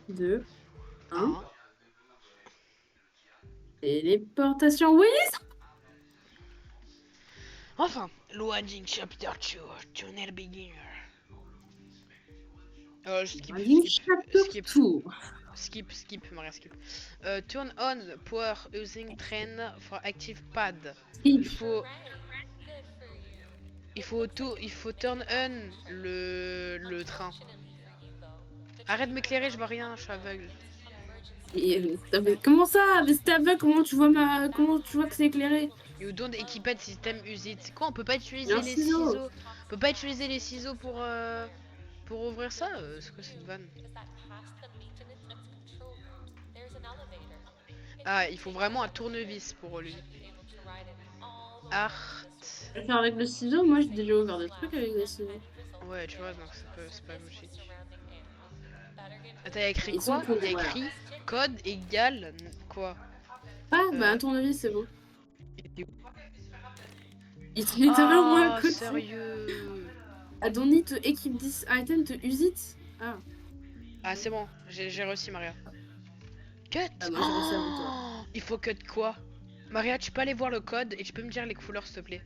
2, 1. Un. Téléportation, oui! Enfin, loading chapter 2, tunnel beginner. Skip, Running skip, chapter skip, 2. skip, Maria, skip. Turn on power using train for active pad. Skip. Il faut turn on le train. Arrête de m'éclairer, je vois rien, je suis aveugle. Comment ça? Mais c'était aveugle, comment tu vois que c'est éclairé? You don't equip the system use it. C'est quoi, on peut pas Il y a utiliser un les ciseau. ciseaux? On peut pas utiliser les ciseaux pour ouvrir ça? C'est quoi cette vanne? Ah, il faut vraiment un tournevis pour lui. Art. Je vais faire avec le ciseau, moi j'ai déjà ouvert des trucs avec des ciseaux. Ouais, tu vois, donc c'est pas logique. Attends, il y a écrit Ils sont quoi? pour, Il y a voilà. écrit code égale quoi? Ah, bah un Euh. tournevis, c'est bon. Il t'avait au moins à Ah, côté. sérieux? I don't need to equip this item to use it. Ah, Ah, c'est bon, j'ai réussi, Maria. Cut! ah moi j'ai réussi avant toi. Oh, il faut cut quoi? Maria, tu peux aller voir le code et tu peux me dire les couleurs, s'il te plaît?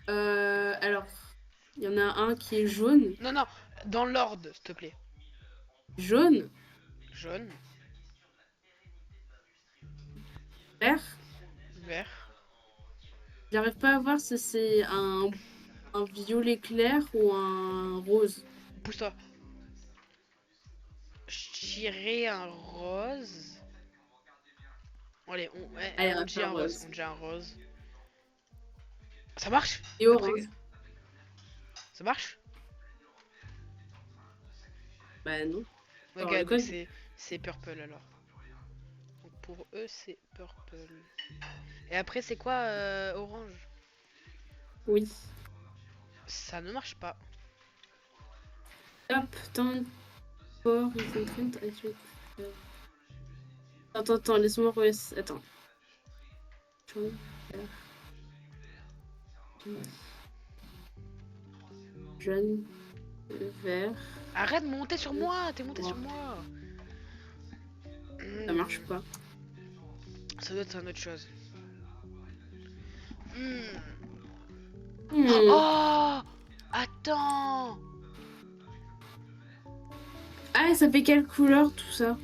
Alors, il y en a un qui est jaune. Non, non, dans l'ordre, s'il te plaît. Jaune, Jaune, vert. vert. J'arrive pas à voir si c'est un violet clair ou un rose. Pousse-toi. Je dirais un rose. Allez, Allez, on on va dit faire un rose, rose. on dit un rose. Ça marche? Et Après, orange. ça marche? Bah non. Alors, le Ok, donc code. c'est purple alors. Donc pour eux, c'est purple. Et après, c'est quoi orange? Oui. Ça ne marche pas. Hop, temps for is in trend. Attends, laisse-moi Attends. Jaune, vert, jaune, vert. Arrête de monter sur moi, t'es monté sur moi. Ça marche pas. Ça doit être une autre chose. Hmm. Oh, attends. Ah, et ça fait quelle couleur tout ça?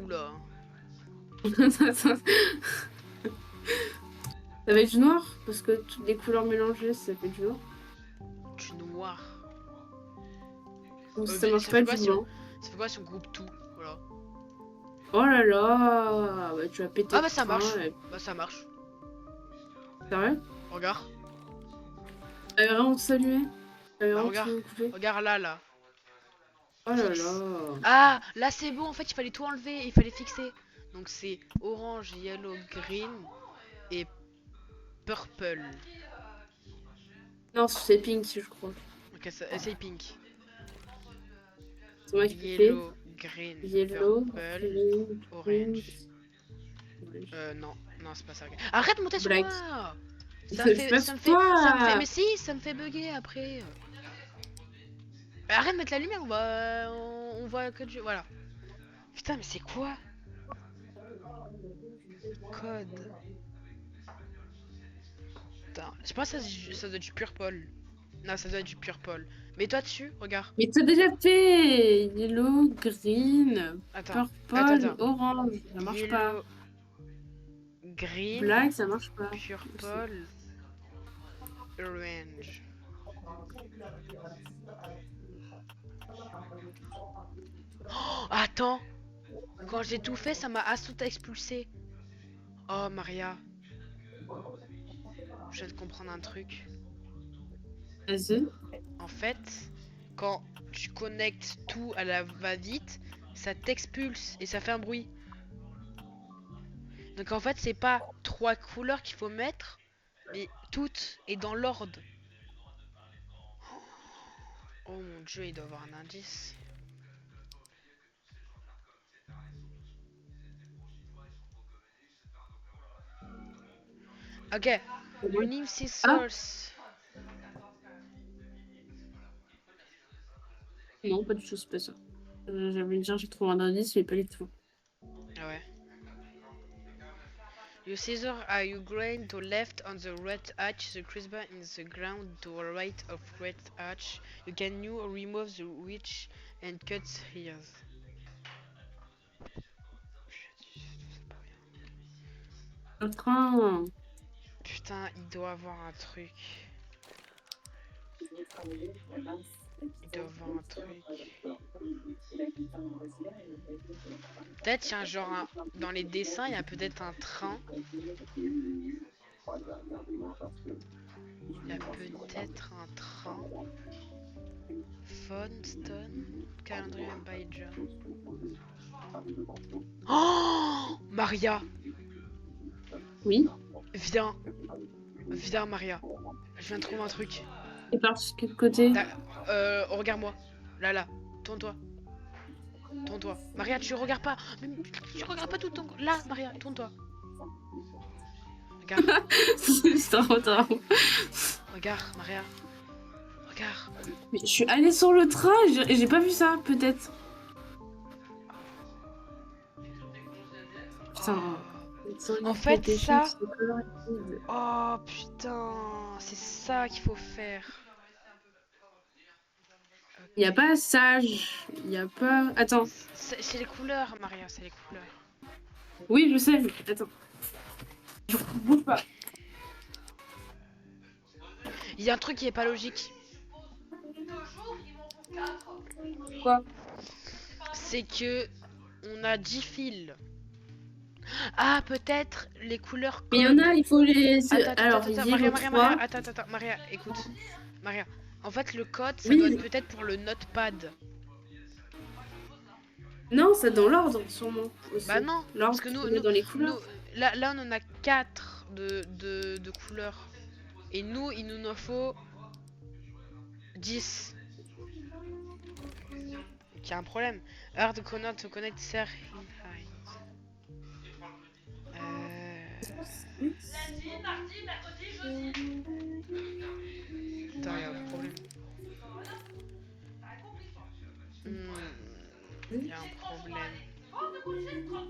Oula. Ça va être du noir? Parce que toutes les couleurs mélangées, ça fait du noir. Du noir. Ou ça marche Ça pas fait du quoi si on, blanc. ça fait quoi si on groupe tout? Voilà. Oh là là! Bah, tu vas péter Ah le bah ça marche. train. Bah ça marche. Sérieux? Regarde. T'avais vraiment tout salué? T'avais Bah vraiment regarde. tout coupé? Regarde là. Oh là Fixe. là! Ah, là c'est bon, en fait il fallait tout enlever, il fallait fixer. Donc c'est orange, yellow, green et purple. Non, c'est pink, je crois. Ok, essaye pink. C'est moi qui fais. Yellow, green, Yellow, purple, green, green, orange. orange. Non, c'est pas ça. Arrête de monter sur Black. moi. C'est pas sur toi! Mais si, ça me fait bugger après. Mais arrête de mettre la lumière, on voit que du, voilà. Putain, mais c'est quoi? Code. Putain, je pense que ça doit être du purple. Non, ça doit être du purple. Mets-toi dessus, regarde. Mais t'as déjà fait! Yellow, green, Attends, purple, attends. orange. Ça marche pas. Yellow, green, Black, ça marche pas. Aussi. purple, orange. Oh, attends, quand j'ai tout fait, ça m'a expulsé. Oh, Maria, je viens de comprendre un truc. Vas-y. En fait, quand tu connectes tout à la va-vite, ça t'expulse et ça fait un bruit. Donc en fait, c'est pas 3 couleurs qu'il faut mettre, mais toutes et dans l'ordre. Oh mon dieu, il doit avoir un indice. Ok, you need Ah, scissors. Non, pas du tout, c'est pas ça. J'avais déjà j'ai trouvé un indice, mais pas du tout. Ah ouais. Your scissors are you going to left on the red hatch, the crisper in the ground to right of red hatch. You can now remove the witch and cut ears. Le train. Putain, il doit avoir un truc. Il doit avoir un truc. Peut-être, il y a genre dans les dessins, il y a peut-être un train. Il y a peut-être un train. Phone, Stone, calendrier by John. Oh Maria, Oui. viens, viens Maria. Je viens de trouver un truc. Et par quel côté? Regarde-moi. Là, tourne-toi. Tourne-toi. Maria, tu regardes pas. Tu regardes pas tout ton... Là, Maria, tourne-toi. Regarde. C'est trop tard. Regarde, Maria. Regarde. Mais je suis allée sur le train et j'ai pas vu ça, peut-être. Putain. En fait, ça... Oh, putain. C'est ça qu'il faut faire. Il n'y a pas sage. Il n'y a pas... Attends. C'est les couleurs, Maria, c'est les couleurs. Oui, je sais. Attends. Je bouge pas. Il y a un truc qui est pas logique. Quoi? C'est que on a 10 fils. Ah, peut-être les couleurs code. Mais il y en a, il faut les... Attends, Maria, Maria, attends, Maria, écoute. Maria, en fait, le code, ça oui. doit être peut-être pour le notepad. Non, c'est dans l'ordre, sûrement. Aussi. Bah non, parce que nous dans les couleurs. Là, on en a 4 de couleurs. Et nous, il nous en faut 10. Il y a un problème. Hard connect to connect Sir. Attends, il y a un problème. Il y a un problème.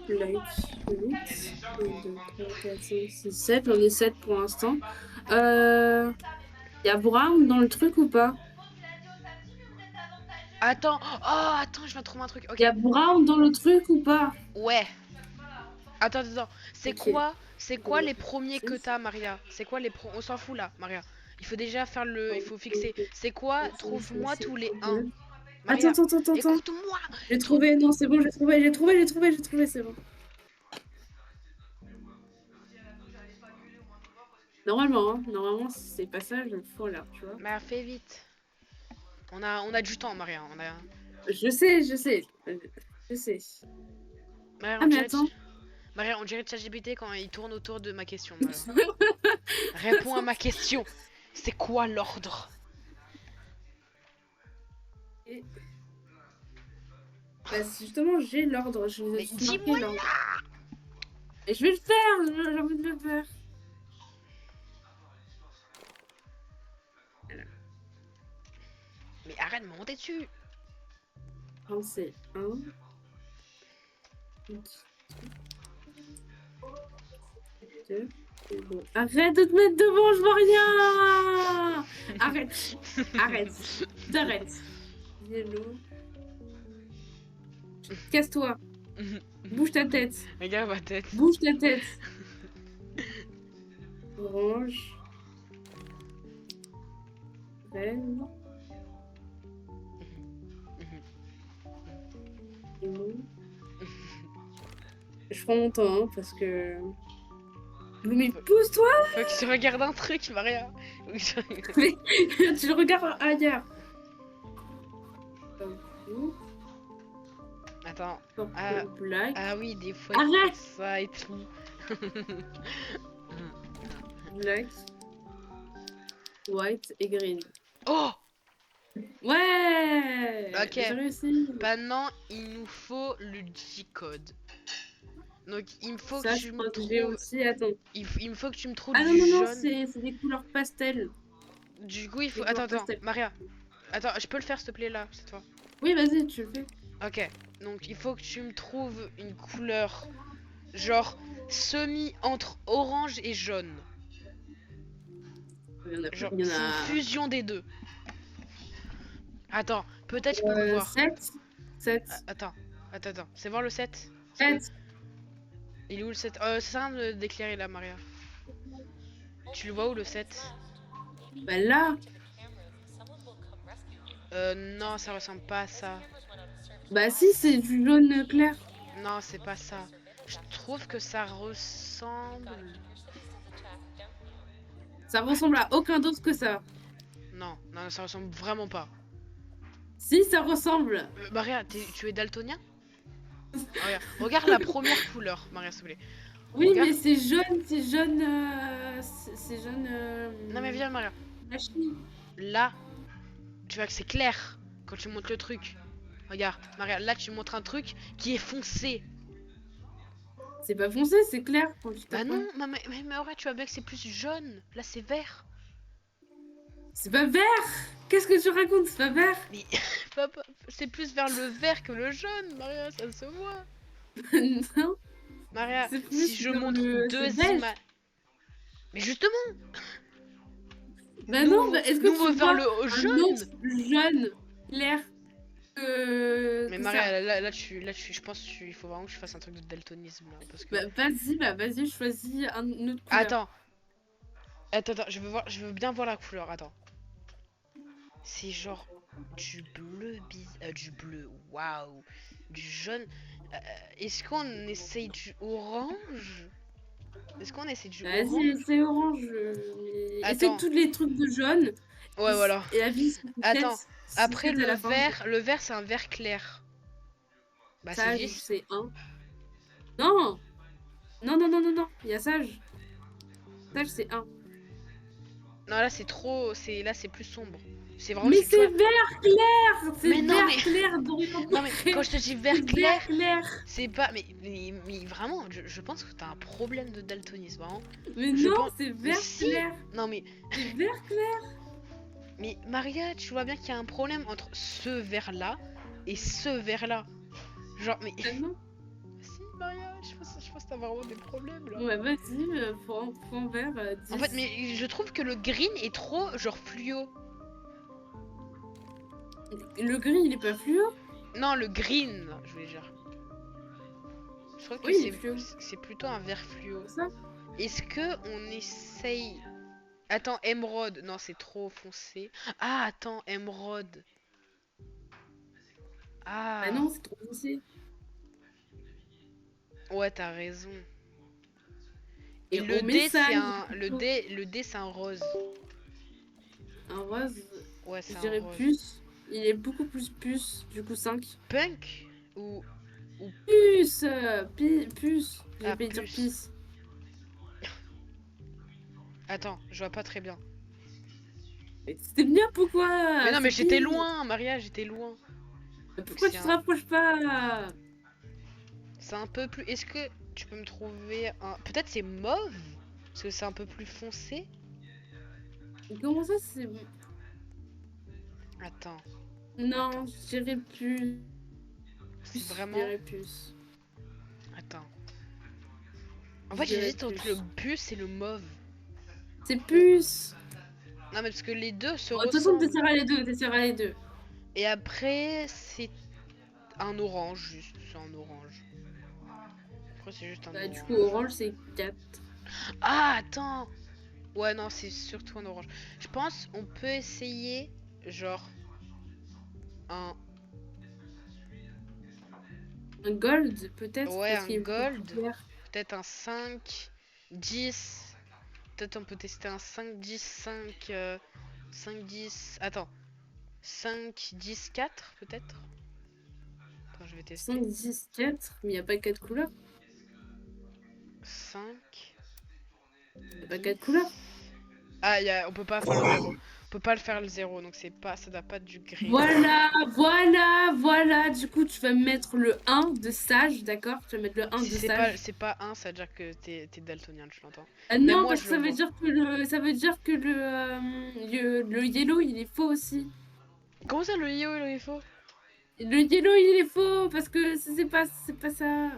Like 8, 2, 3, 4, 5, 6, 7. On est 7 pour l'instant. Il y a Brown dans le truc ou pas? Attends, attends, je viens de trouver un truc. Il y a Brown dans le truc ou pas? Ouais. Attends. C'est quoi les premiers que t'as, Maria? C'est quoi les on s'en fout là, Maria. Il faut déjà faire il faut fixer. C'est quoi? Trouve-moi tous les 1. Maria, attends. Écoute-moi. J'ai trouvé, non, c'est bon, j'ai trouvé, c'est bon. Normalement, c'est pas ça, je le fais là, tu vois. Mais fais vite. On a du temps, Maria. Je sais. Maria, mais attends. Maria, on dirait ChatGPT quand il tourne autour de ma question. Réponds à ma question. C'est quoi l'ordre? Bah, justement, j'ai l'ordre. Mais dis-moi là. Et je vais le faire. J'ai envie de le faire. Voilà. Mais arrête de me monter dessus. C'est 1. Bon. Arrête de te mettre devant, je vois rien. Arrête. T'arrêtes. Yellow. Casse-toi. Bouge ta tête. Regarde ma tête. Bouge ta tête. Orange. Vert. Je prends mon temps, hein, parce que... Mais pousse-toi. Faut que tu regardes un truc, Maria. Mais tu le regardes ailleurs. Attends. Black. Ah oui, des fois Arrête. ça et tout. Black. White et green. Oh. Ouais. Ok. J'ai réussi. Maintenant, il nous faut le G-code. Donc il me faut ça, que tu me trouves. Aussi, attends. Il me faut que tu me trouves du jaune. Non, c'est des couleurs pastel. Du coup, il faut. Attends, Maria. Attends, je peux le faire s'il te plaît là, cette fois. Oui, vas-y, tu le fais. Ok, donc il faut que tu me trouves une couleur genre semi entre orange et jaune. Genre, Il y en c'est une a fusion des deux. Attends, peut-être je peux le voir. 7. Ah, 7. attends. C'est voir le 7. 7. Il est où le 7? C'est ça d'éclairer là, Maria. Tu le vois où le 7? Bah là. Non, ça ressemble pas à ça. Bah si, c'est du jaune clair. Non, c'est pas ça. Je trouve que ça ressemble. Ça ressemble à aucun d'autre que ça. Non, ça ressemble vraiment pas. Si, ça ressemble. Maria, tu es daltonien? Regarde la première couleur, Maria, s'il te plaît. Oui, Regarde. mais c'est jaune, c'est jaune. C'est jaune. Non, mais viens, Maria. Machine. Là, tu vois que c'est clair quand tu montes le truc. Regarde, Maria, là, tu montres un truc qui est foncé. C'est pas foncé, c'est clair quand tu Bah t'approches. non, mais ouais, tu vois bien que c'est plus jaune. Là, c'est vert. C'est pas vert. Qu'est-ce que tu racontes? C'est pas vert. Mais c'est plus vers le vert que le jaune, Maria, ça se voit. Non, Maria, c'est si plus je vers montre le. C'est deux beige. images. Mais justement, Bah non, bah, est-ce nous que on veut tu faire vois le un autre jaune. jaune clair Mais que ça? Maria, je pense qu'il faut vraiment que je fasse un truc de daltonisme là, parce que. Bah vas-y, choisis une autre couleur. Attends, je veux bien voir la couleur. Attends, c'est genre du bleu, waouh, du jaune. Euh, Est-ce qu'on essaye du orange? Est-ce qu'on essaie du Vas-y, orange? c'est orange. Essaye Attends, tous les trucs de jaune. ouais, voilà. Et la vie, Attends, c'est après 7 à la fin. le vert c'est un vert clair. Bah c'est Sage, 10. c'est un. Non! Non. Il y a sage. Sage, c'est un. Non, là c'est trop, là c'est plus sombre. C'est vraiment, Mais tu c'est vois. vert clair! C'est Mais non, vert clair, Dorian. non mais quand je te dis vert C'est clair, vert clair. c'est pas, mais vraiment, je pense que t'as un problème de daltonisme, vraiment. Mais Je non, pense, c'est mais vert si, clair. non mais, C'est vert clair. mais Maria, tu vois bien qu'il y a un problème entre ce vert là et ce vert là. Genre, mais, Ah non. si Maria, je pense que t'as vraiment des problèmes là. Ouais, vas-y, prends vert, En 10. fait, mais je trouve que le green est trop genre fluo. Le gris, il est pas fluo? Non, le green, je voulais dire. Je trouve que Oui, il est fluo. c'est plutôt un vert fluo. Ça? Est-ce que on essaye... Attends, émeraude. Non, c'est trop foncé. Ah, attends, émeraude. Bah Ah, non, c'est trop foncé. ouais, t'as raison. Et Et le on met D, c'est sage. un... Le D, c'est un rose. Un rose, Ouais, je c'est un dirais rose. puce. Il est beaucoup plus puce, du coup 5. Punk ou... Puce! Puce! J'ai Ah, failli dire puce. pisse. Attends, je vois pas très bien. C'était bien, pourquoi? Mais non, mais C'est j'étais pire. loin, Maria, j'étais loin. Pourquoi tu te rapproches pas? C'est un peu plus... Est-ce que tu peux me trouver un... Peut-être c'est mauve? Parce que c'est un peu plus foncé. Comment ça, c'est... Attends, Non, je dirais plus. c'est Je vraiment... dirais plus. Attends. En Je fait, dirais j'hésite entre plus. le puce et le mauve. C'est plus. Non, mais parce que les deux se Bon, de toute façon, ressemblent. t'essaieras les deux. Et après, c'est un orange, juste. C'est un orange. Après, c'est juste un Bah, du orange. coup, orange, c'est 4. Ah, attends! Ouais, non, c'est surtout un orange. Je pense on peut essayer, genre, un... Un gold, peut-être, Ouais, parce un qu'il est beaucoup plus gold. clair. Peut-être un 5, 10. Peut-être on peut tester un 5, 10, 5, 5, 10. Attends. 5, 10, 4, peut-être? Attends, je vais 5, tester. 10, 4, mais il n'y a pas 4 couleurs. 5. Il n'y a pas 4 couleurs. Ah, on peut pas faire le 0. On peut pas le faire le 0, donc c'est pas, ça doit pas être du green. Voilà. Du coup, tu vas mettre le 1 de sage, d'accord? Tu vas mettre le 1 Si de sage. c'est pas 1, ça veut dire que t'es daltonien, tu l'entends. Même Non, moi, parce je que le ça veut vois. dire que le yellow, il est faux aussi. Comment ça, le yo, il est faux? Le yellow, il est faux parce que c'est pas ça.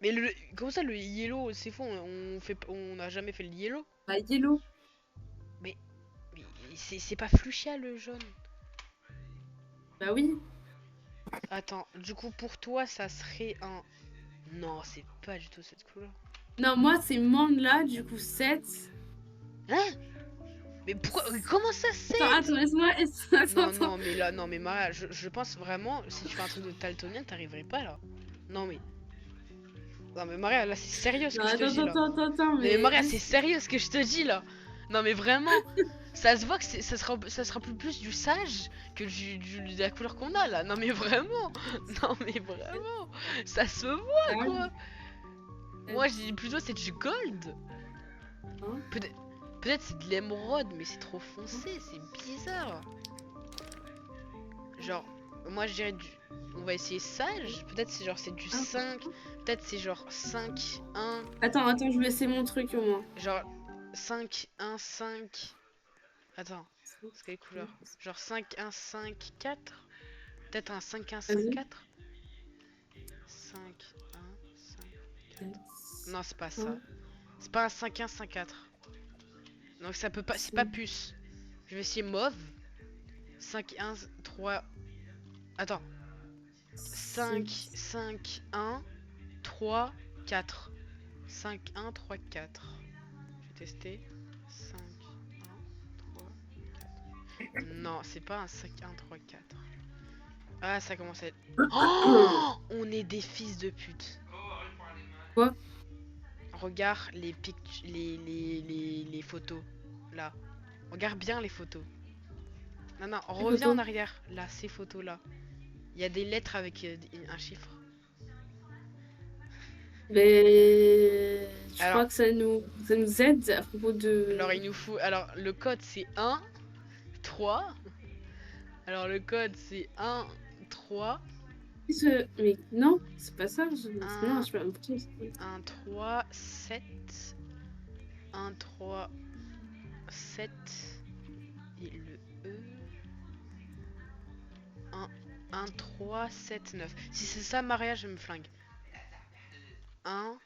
Mais comment ça, le yellow, c'est faux, on n'a jamais fait le yellow. Bah, yellow. Mais, mais c'est pas fuchsia le jaune. Bah oui. Attends, du coup, pour toi, ça serait un. Non, c'est pas du tout cette couleur. Non, moi, c'est Mandla, du coup, 7. Hein? Mais pourquoi? Comment ça, Attends, 7? attends, laisse-moi. Attends, Non, attends. non, mais là, non, mais Maria, je pense vraiment, si tu fais un truc de daltonien, t'arriverais pas là. Non, mais. Non, mais Maria, là, c'est sérieux ce Non, que je te attends, dis là. attends, Mais mais Maria, c'est laisse. sérieux ce que je te dis là. Non, mais vraiment, ça se voit que ça sera plus du sage que de la couleur qu'on a là. Non, mais vraiment. Non, mais vraiment. Ça se voit quoi. Moi, je dis plutôt c'est du gold. Hein, Peut-être c'est de l'émeraude, mais c'est trop foncé, c'est bizarre. Genre, moi je dirais du. On va essayer sage. Peut-être c'est genre c'est du hein. 5. Peut-être c'est genre 5 1. Attends, je vais essayer mon truc au moins. Genre 5 1 5. Attends, c'est quelle couleur? Genre 5 1 5 4. Peut-être un 5 1 5 Vas-y. 4. 5 1 5. Yes. Non, c'est pas ça. Hein, C'est pas un 5 1 5 4. Donc ça peut pas. C'est pas c'est- puce. Je vais essayer mauve. 5 1 3. Attends. 5 c'est- 5 1 3 4. 5 1 3 4. Je vais tester. 5 1 3 4. Non, c'est pas un 5 1 3 4. Ah, ça commence à être. Oh, on est des fils de pute. Quoi? Regarde les photos. Là. Regarde bien les photos. Non, non, Les reviens en photos? arrière. Là, ces photos-là. Il y a des lettres avec un chiffre. Mais je Alors, crois que ça nous aide à propos de. alors il nous faut. Alors, le code c'est 1, 3. Alors, le code c'est 1, 3. Mais non, c'est pas ça. Non, 1, je sais pas. 1, 3, 7. 1, 3, 7. Et le E. 1, 1, 3, 7, 9. Si c'est ça, Maria, je me flingue. 1,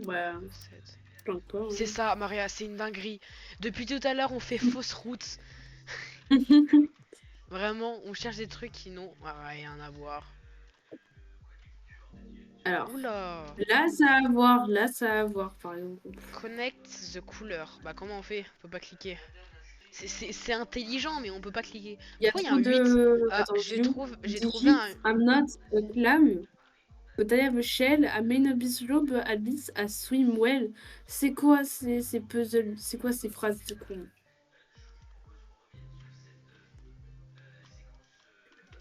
Ouais, 7. plein de toi. C'est ça, Maria, c'est une dinguerie. Depuis tout à l'heure, on fait fausse route. Hein. Vraiment, on cherche des trucs qui n'ont rien à voir. Alors, Oula! là, ça a à voir, par exemple. Connect the couleur. Bah, comment on fait? On peut pas cliquer. C'est intelligent, mais on peut pas cliquer. Il y a Pourquoi il y a un trop 8? de. Ah, Attends, view, j'ai trouvé digit, un. I'm not a clam, but I have a shell, I may not be slow, but at least I swim well. C'est quoi ces puzzles? C'est quoi ces phrases de con?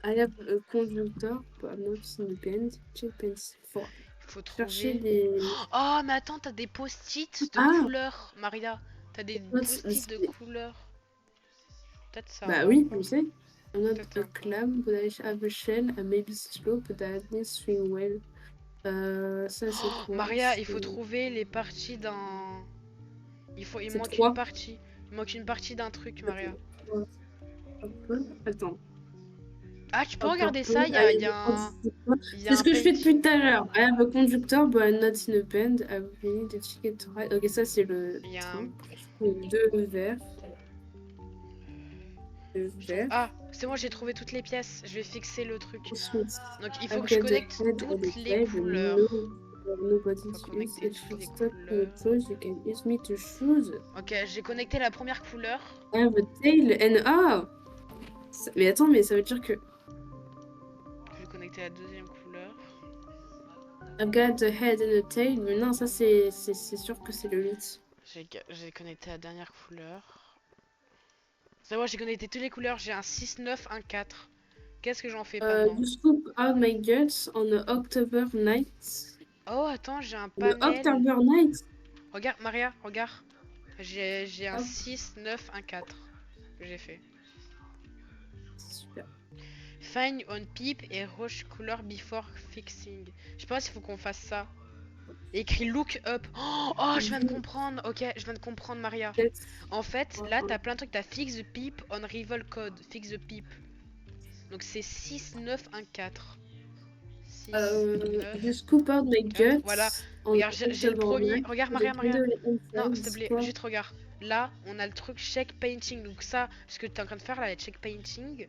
I have a conductor, but I'm not in the band. Check pens. Faut Il faut chercher trouver. des. Oh, mais attends, t'as des post-it de Ah! couleur, Maria. T'as des post-it de couleur. Peut-être ça, Bah ouais. oui, je sais. I'm not Peut-être a un. clam, but I have a shell, I may be slow, but I at least swim well. Ça c'est Oh, quoi? Maria, il faut trouver les parties d'un. Il C'est manque une 3. partie. Il manque une partie d'un truc, Maria. Attends. Ah, tu peux Hop, regarder purple. ça, Allez, il y c'est a ce un que je fais paint. depuis tout à l'heure. I have a conductor, but I'm not in a band. I really need a ticket to ride. Ok, ça c'est le Il y a un. train. Deux verts. Deux verts. Ah, c'est moi, j'ai trouvé toutes les pièces. Je vais fixer le truc. Ensuite, Donc, il faut I've que je got the connecte head and toutes the les tail, but couleurs. nobody Faut sees connecter it. toutes les Stop couleurs. the choice. You can use me to choose. Ok, j'ai connecté la première couleur. I have a tail and ah. Mais attends, mais ça veut dire que Je vais connecter la deuxième couleur. I've got the head and the tail. Mais non, ça c'est sûr que c'est le 8. J'ai connecté la dernière couleur. C'est bon, j'ai connecté toutes les couleurs. J'ai un 6 9 un 4. Qu'est-ce que j'en fais maintenant? You scoop out my guts on the October night. Oh, attends, j'ai un The panel. October night? Regarde, Maria, regarde. J'ai un Ah, 6 9 un 4 que j'ai fait. super. Find on peep et rush color before fixing. Je pense qu'il faut qu'on fasse ça. Écrit look up. Oh, je viens de comprendre. Ok, je viens de comprendre, Maria. En fait, là, t'as plein de trucs. T'as fix the peep on rival code. Fix the peep. Donc c'est 6, 9, 1, 4. 6, You 9, scoop out my 4. Voilà. guts on Regarde, j'ai le October premier. 9 Regarde, with a Maria, Maria. candle Non, inside s'il te plaît, square. juste regarde. Là, on a le truc check painting. Donc ça, ce que tu es en train de faire là, les check painting.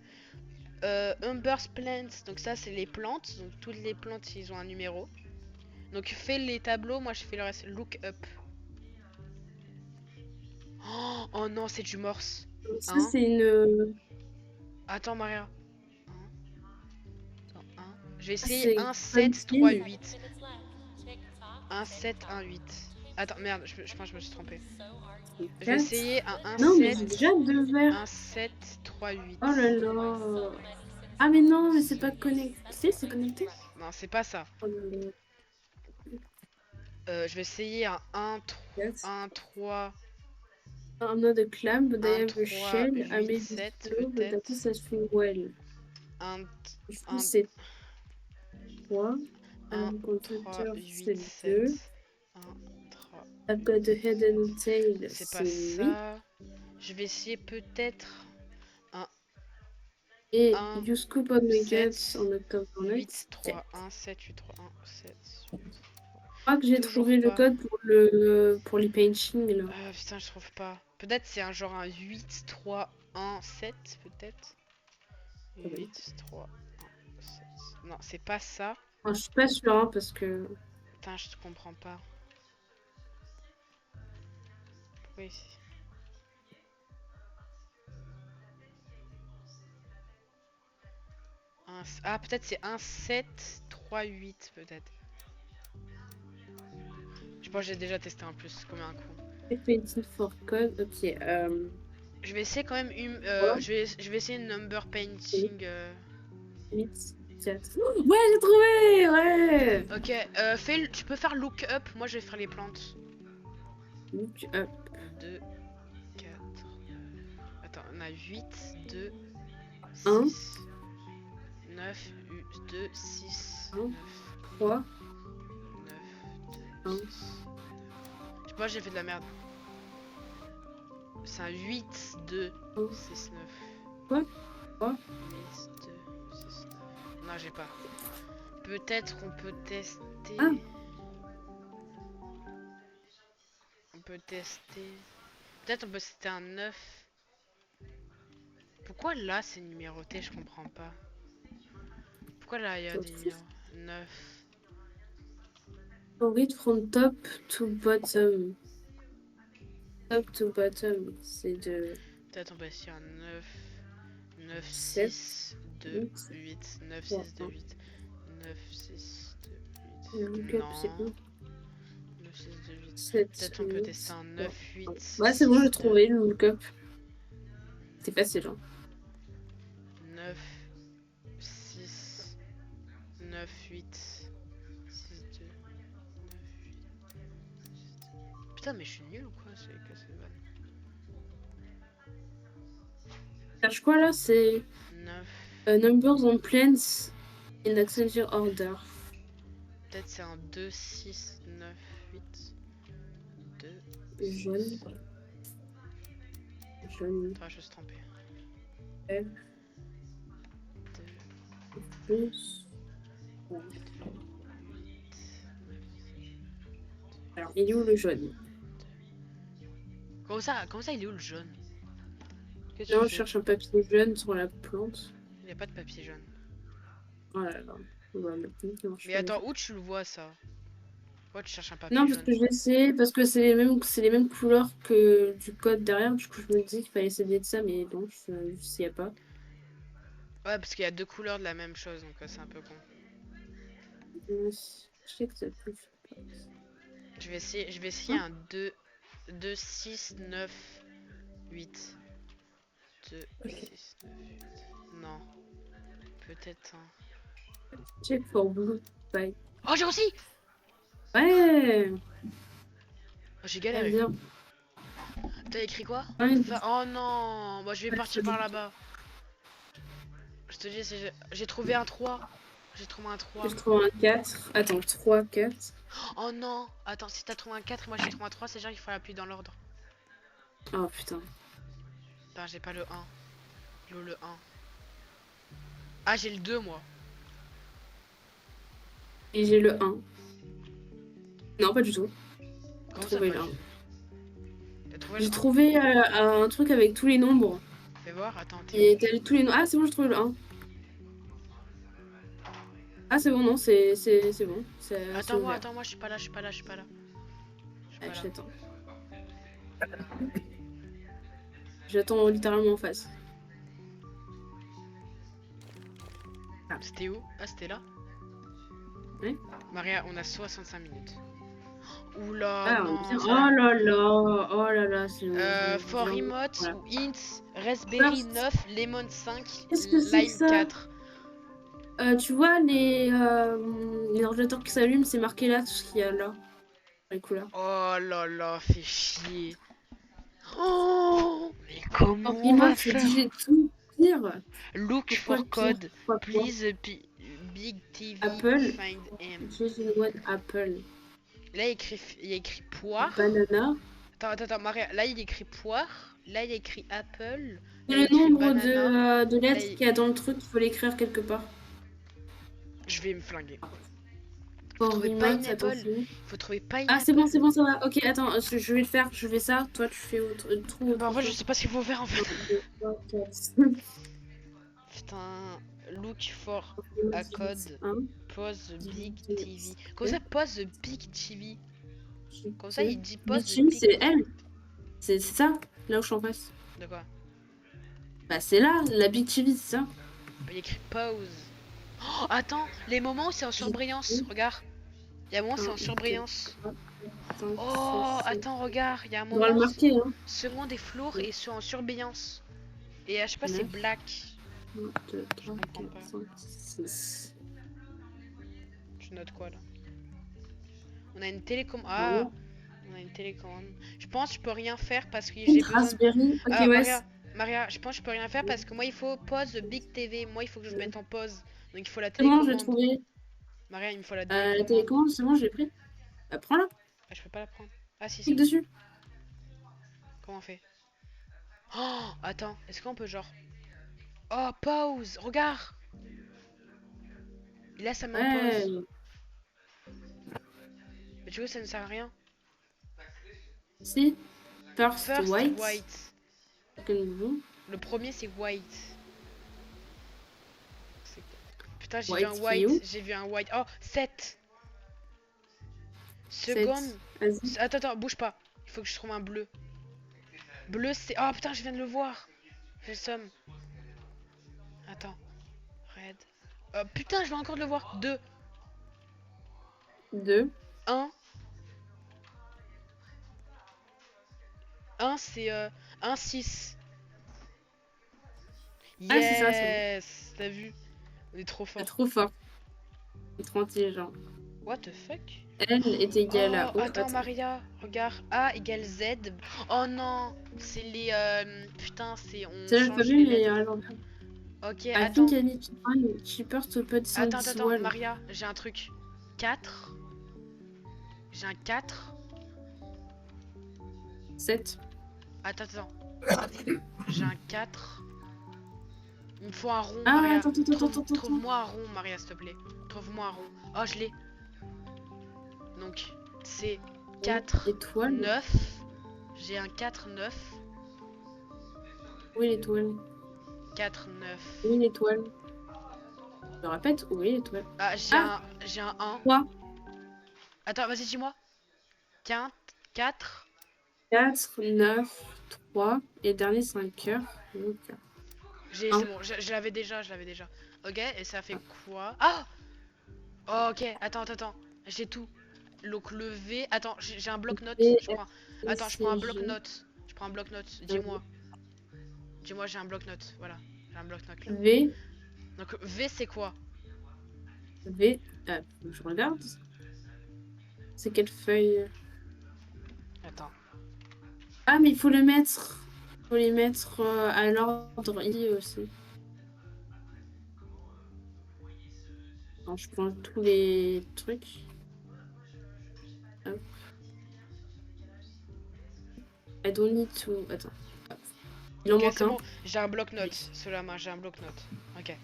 Humber's plants, donc ça c'est les plantes. Donc toutes les plantes, ils ont un numéro. Donc fais les tableaux, moi je fais le reste. Look up. Oh non, c'est du morse. Ça, Hein. c'est une. Attends, Maria. Attends, je vais Ah, essayer c'est 1, 7, 3, pumpkin. 8. 1, 7, 1, 8. Attends, merde, je pense que je me suis trompée. Je vais 4. essayer un 1, Non, mais 7. j'ai déjà 2 verres. 1, 7, 3, 8. Oh là là. Ah, mais non, mais c'est pas connecté. C'est connecté? Non, c'est pas ça. Oh là là. Je vais essayer un 1, 3, Yes. 1, 3. Another clam, but I 1, have a 3, shell. I 8, made this 7 flow, but that peut-être. is swing well. 1, Du coup, 1, c'est 3. 1, Un 3, conducteur, 8, c'est 7. 2. 1, 3. I've got a head and a tail, C'est pas c'est 8. ça. Je vais essayer peut-être un Et 1, you scoop on my 7, guts on October 8, 9. 3, 1, 7, 8, 3, 1, 7, 8. Je crois que j'ai Toujours trouvé le pas. code pour les paintings là. Putain, je trouve pas. Peut-être c'est un genre un 8, 3, 1, 7, peut-être. 8, 3, 1, 7. Non, c'est pas ça. Enfin, je suis pas sûre hein, parce que. Putain, je comprends pas. Pourquoi ici? Ah, peut-être c'est 1, 7, 3, 8, peut-être. Je pense que j'ai déjà testé en plus, comme un coup. Painting for code, ok. Je vais essayer quand même une. Voilà. Je vais essayer une number painting. 8, 4. Oh, ouais, j'ai trouvé! Ouais! Ok, tu peux faire look up. Moi, je vais faire les plantes. Look up. 2, 4. Attends, on a 8, 2, 1, 6, 9, 2, 6, 1, 9, 3, 9, 2, 1. 6. Je sais pas, j'ai fait de la merde. C'est un 8, 2, 6, 9. Quoi? Quoi? 8, 2, 6, 9. Non, j'ai pas. Peut-être qu'on peut tester. Ah. On peut tester. Peut-être on peut tester un 9. Pourquoi là c'est numéroté? Je comprends pas. Pourquoi là il y a des numéros 9? Read from top to bottom. Top to bottom, c'est de. Peut-être on peut essayer un 9. 9, 7, 6, 2, 8. 9, 6, 2, 8. 9, 6, 2, 8. Le Non. c'est bon. 9, 6, 2, 8. 7, Peut-être on peut 8. tester un 9, 8. Ouais, c'est bon, j'ai trouvé le lookup. C'est facile, hein. 9, 6, 9, 8, 6, 2, 9, 8. Putain, mais je suis nul ou quoi? C'est que c'est vanne. Cherche quoi là? C'est 9. numbers on plants in ascending order. Peut-être c'est un 2, 6, 9, 8. 2. Jaune. Jaune. Attends, je me suis trompé. F. 2. Plus. Ouais. Alors, il est où le jaune? Comment ça il est où le jaune? Qu'est-ce Non, que je tu fais? cherche un papier jaune sur la plante. Il n'y a pas de papier jaune. Oh là là. On va le prendre, ça marche Mais pas. attends, où tu le vois ça? Pourquoi tu cherches un papier Non, parce jaune? que je vais essayer, parce que c'est les mêmes couleurs que du code derrière. Du coup, je me dis qu'il fallait essayer de ça, mais non, je s'il n'y a pas. Ouais, parce qu'il y a deux couleurs de la même chose, donc c'est un peu con. Je sais que ça peut faire. Je vais essayer un 2, 2, 6, 9, 8. 2, 6, 9, 8. Non. Peut-être un. Check for blue. Bye. Oh, j'ai aussi! Ouais! Oh, j'ai galéré. Bien. T'as écrit quoi? Ouais, Oh non! Moi, je vais partir par là-bas. Je te dis, j'ai trouvé un 3. J'ai trouvé un 3. je trouve un 4. Attends, 3, 4. Oh non! Attends, si t'as trouvé un 4 et moi j'ai trouvé un 3, c'est genre qu'il faut appuyer dans l'ordre. Oh putain. Putain, j'ai pas le 1. Le 1. Ah, j'ai le 2, moi. Et j'ai le 1. Non, pas du tout. Comment J'ai ça, trouvé pas le du 1. tout? T'as trouvé le J'ai 1? trouvé un truc avec tous les nombres. Fais voir, attends, t'es où? Et t'as tous les nombres. Ah, c'est bon, j'ai trouvé le 1. Ah, c'est bon, non, c'est bon. C'est ouvert. Attends-moi, je suis pas là, je suis pas là, je suis pas là. Je suis Ah, pas là. j'attends. J'attends littéralement en face. Ah, C'était où? Ah, c'était là? ouais. Maria, on a 65 minutes. Oula, Ah, on est bien. non, Oh ça. là là. Oh là là, c'est For vraiment. Remote Voilà. ou Int, Raspberry First, 9, Lemon 5, qu'est-ce que c'est que Lime ça? 4. Tu vois, les ordinateurs qui s'allument, c'est marqué là, tout ce qu'il y a là. Les couleurs. Oh là là, fais chier. Oh, mais En comment on va remote, c'est faire? obligé de tout dire. Look Pourquoi for le pire? code, Pourquoi quoi? please, Big TV, Apple. find him. Choose one Apple. Là, il y a écrit poire. Banana. Attends, Maria, là, il écrit poire. Là, il y a écrit apple. Et Là, il y a le écrit nombre banana. de Là, lettres qu'il y a dans le truc, il faut l'écrire quelque part. je vais me flinguer. Faut For trouver remote, pineapple. attention. Faut trouver Ah, pineapple. c'est bon, ça va. Ok, attends, je vais le faire. Je fais ça. Toi, tu fais Bah, en autre fait, je chose. sais pas ce qu'il faut faire en fait. 1, 2, 3, 4, Putain, look for a code. 1, Pause the big 2, TV. Comment ça, pause the big TV? Comme ça, 2. il dit pause the Bitching, big. c'est elle. C'est ça, là où je suis en face. De quoi? Bah, c'est là, la Big TV, c'est ça. Il y a écrit pause. Oh, attends, les moments où c'est en surbrillance, regarde. Il y a un moment où c'est 1, en 2, surbrillance. 3, 5, 6, Oh, 7. attends, regarde, il y a un On va le moment, marquer, hein. seconde et flour et en surbrillance. Et à chaque fois, c'est 9. black. 1, 2, 3, comprends 4, pas. 5, 6. Tu notes quoi là? On a une télécommande. Ah, on a une télécommande. Je pense que je peux rien faire parce que j'ai besoin de... Raspberry. Ok, ouais. Maria, je pense que je peux rien faire parce que moi il faut pause Big TV. Moi il faut que je mette en pause. Donc il faut la C'est bon, je l'ai télécommande. trouvé. Maria, il me faut la La télécommande. télécommande, c'est bon, je l'ai pris. Prends-la. Ah, je peux pas la prendre. Ah si, c'est Clique bon. dessus. Comment on fait? Oh, attends, est-ce qu'on peut genre... Oh, pause, regarde. Et là ça met en Ouais. pause. Mais tu vois, ça ne sert à rien. Si. First, First white. white. Second blue. Le premier c'est white. Putain, j'ai vu White un qui où? white. J'ai vu un white. Oh, 7. Sept. Seconde. Vas-y. Attends, bouge pas. Il faut que je trouve un bleu. Bleu, c'est... Oh putain, je viens de le voir. J'ai le somme. Attends. Red. Putain, je vais encore le voir. 2. 2. 1. 1, c'est 1, 6. Ah, c'est ça, c'est bon. Yes. T'as vu? On est trop C'est fort. trop fort. C'est trop intelligent. What the fuck? N est égal à Oh, O. attends, Maria. Regarde. A égale Z. Oh non. C'est les... Putain, c'est... On C'est change l'alphabet, les mais lettres. à l'envers. Ok, I attends. think I need to find cheaper to put some Attends, one. Maria, j'ai un truc. 4. J'ai un 4. 7. Attends. J'ai un 4. Il me faut un rond, Ah, Maria. attends. Trouve-moi un rond, Maria, s'il te plaît. Trouve-moi un rond. Oh, je l'ai. Donc, c'est 4, Étoile. 9. J'ai un 4, 9. Où est l'étoile? 4, 9. Où est l'étoile? Je répète, où est l'étoile? Ah, j'ai un 1. 3. Attends, vas-y, dis-moi. 4. 4, 9, 3. Et dernier, 5 heures. C'est bon, je l'avais déjà, Ok, et ça fait quoi? Ah! Oh, ok, attends. J'ai tout. Donc le V. Attends, j'ai un bloc-notes. Attends, je prends un bloc-notes. Dis-moi. Dis-moi, j'ai un bloc-notes. Voilà. J'ai un bloc-notes là. V. Donc V, c'est quoi? V. Je regarde. C'est quelle feuille? Attends. Ah, mais il faut le mettre. Il faut les mettre à l'ordre I aussi. Attends, je prends tous les trucs. Hop. I don't need to... Attends. Hop. Il en Ok, manque c'est un. bon. J'ai un bloc-notes. Cela, j'ai un bloc-notes. Ok.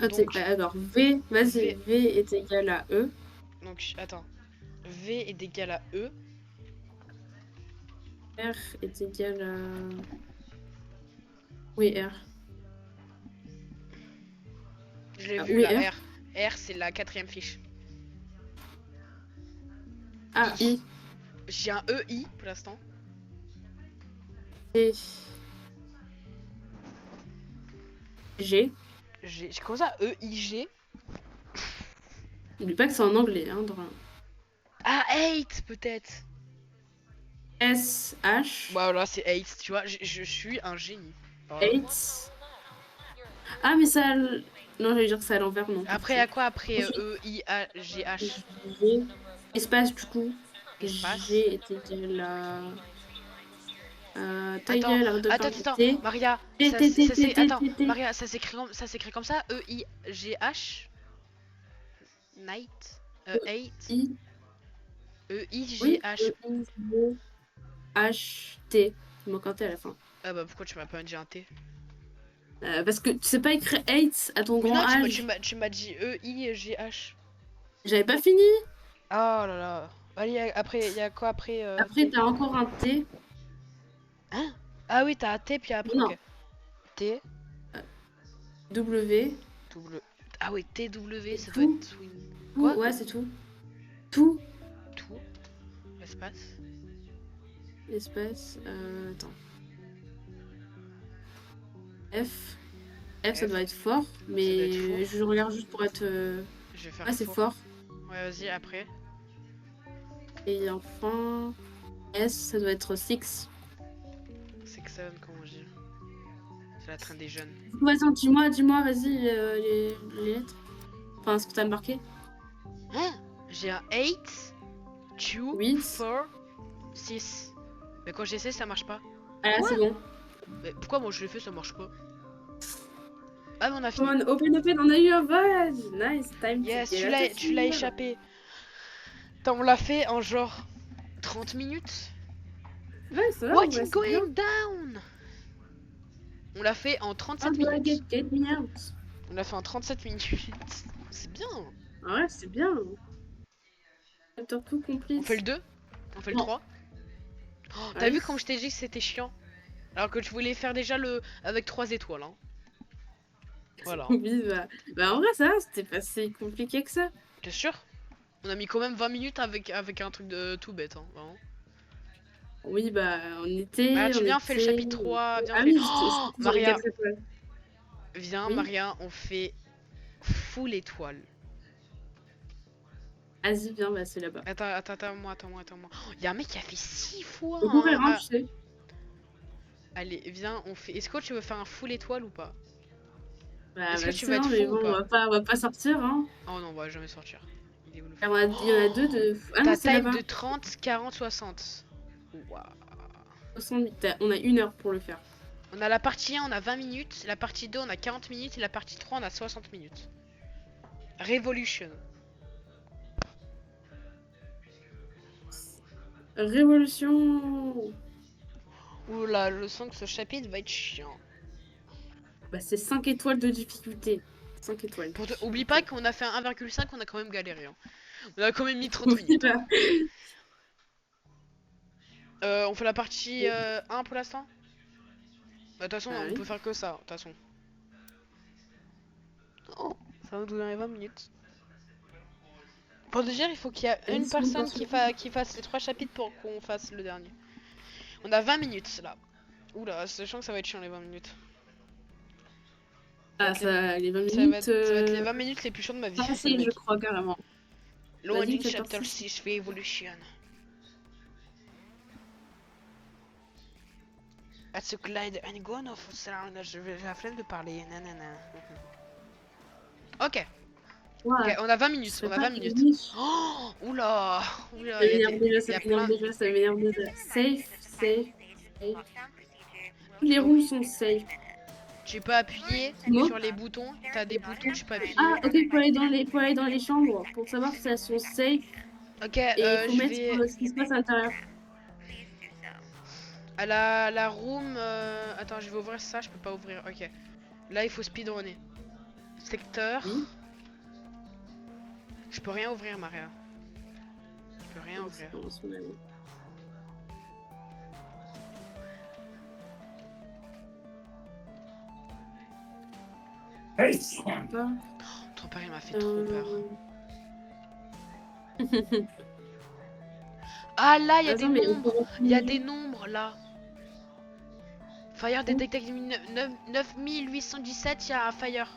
Ah, t'es Donc, prêt? Alors, V, vas-y, V. V est égal à E. Donc, attends. V est égal à E. R est égal à... Oui, R. Je l'ai Ah, vu oui, là, R. R. R, c'est la 4ème fiche. Ah, I. I. J'ai un EI pour l'instant. T. G. J'ai comment ça EIG. N'oublie pas que c'est en anglais, hein, dans... Ah, 8 peut-être. S, H. Voilà, c'est 8, tu vois, je suis un génie. Voilà. 8. Ah, mais ça... Non, j'allais dire que c'est à l'envers, non. Pas du Après, à tout. quoi après Ensuite, EIAGH? G. Espace, du coup. Espace. G est égal à... ta Attends, gueule, arrête de attends, faire du attends, T. Maria, T, T, T, T, T, attends, T, T. Maria, ça s'écrit comme ça, EIGH, Night, 8, I. Oui, EIGH. E-I-G-H-T. Il manque un T à la fin. Ah bah pourquoi tu m'as pas dit un T? Parce que tu sais pas écrire 8 à ton Mais grand non, âge. tu m'as dit EIGH. J'avais pas fini. Oh là là. Allez, après, il y a quoi après Après, T? t'as encore un T. Hein? Ah oui, t'as un T, puis après, Non. ok. T, W. W. Ah oui, TW, ça doit Tout. être Twin. Tout. Quoi? Ouais, c'est tout. Tout. Tout. Espace. Espace. Attends. F. F, ça F. doit être fort. Mais Ça doit être je regarde juste pour être. Je vais faire Ouais, c'est faux. fort. Ouais, vas-y, après. Et enfin. S, ça doit être 6. C'est que ça donne, comment on dit. C'est la traîne des jeunes. Vas-y, dis-moi, vas-y, les lettres. Enfin, ce que t'as marqué. Hein? J'ai un 8, 2, 8. 4, 6. Mais quand j'essaie, ça marche pas. Ah, Quoi? c'est bon. Mais pourquoi moi je l'ai fait, ça marche pas? Ah, mais on a fini. Come on, open, on a eu un voyage. Nice, time Yes, to tu l'as échappé. Attends, on l'a fait en genre 30 minutes. Ouais, ça va, What ouais, is c'est bien. going down? On l'a fait en 37 How do I minutes. get me out? On l'a fait en 37 minutes. C'est bien. Ah ouais, c'est bien. Chapter 2 On complete. fait le 2? On fait le Non. 3? Oh, t'as Ouais. vu comme je t'ai dit que c'était chiant? Alors que tu voulais faire déjà le avec 3 étoiles. Hein. Voilà. Oui, bah en vrai, ça va, c'était pas si compliqué que ça. T'es sûr? On a mis quand même 20 minutes avec un truc de tout bête. Hein, vraiment. Oui, bah Ah, tu viens, on fait le chapitre 3. Viens, on Ah fait. oui, Oh, c'était sur les Maria. 4 étoiles. Viens, Oui. Maria, on fait full étoile. Vas-y, viens, bah c'est là-bas. Attends-moi. Oh, y a un mec qui a fait 6 fois. On peut ouvrir, hein, tu sais. Allez, viens, on fait. Est-ce que tu veux faire un full étoile ou pas? Bah, Est-ce que tu sais, vas être hein, fou mais ou bon, pas? on va pas sortir, hein. Oh non, on va jamais sortir. Il est où le fou? Il y en a deux de... Ah non, T'as c'est time là-bas. de 30, 40, 60. Waouh. 70. On a 1 heure pour le faire. On a la partie 1, on a 20 minutes. La partie 2, on a 40 minutes. Et la partie 3, on a 60 minutes. Revolution. Révolution. Oula, je sens que ce chapitre va être chiant. Bah, c'est 5 étoiles de difficulté. 5 étoiles. Oublie pas qu'on a fait un 1,5, on a quand même galéré. Hein. On a quand même mis 30 minutes. Hein. On fait la partie 1 pour l'instant. Bah, de toute façon, on peut faire que ça. De toute façon. Oh, ça va nous donner 20 minutes. Pour déjà, il faut qu'il y ait une personne qui fasse les 3 chapitres pour qu'on fasse le dernier. On a 20 minutes là. Oula, sachant que ça va être chiant les 20 minutes. Ah, les 20 minutes. Ça va être les 20 minutes les plus chiantes de ma vie. Facile, je crois, carrément. Loading Chapter 6 Revolution. À ce glide and go of sound, j'ai la flemme de parler. Nanana. Ok. Ouais. Ok, on a 20 minutes. On a 20 minutes. Oh, oula. Ça m'énerve déjà, ça m'énerve déjà. Safe. Les roues sont safe. Tu peux appuyer sur les boutons. T'as des boutons, tu peux appuyer. Ah, ok, pour aller dans les chambres, pour savoir si elles sont safe. Ok, et il faut mettre ce qui se passe à l'intérieur. À la room. Attends, je vais ouvrir ça, je peux pas ouvrir. Ok. Là, il faut speedrunner. Secteur. Oui. Je peux rien ouvrir, Maria. Je peux rien ouvrir. Ton père, il m'a fait trop peur. Ah là, il y a des nombres. Il y a des nombres là. Fire detected 9817, il y a un fire.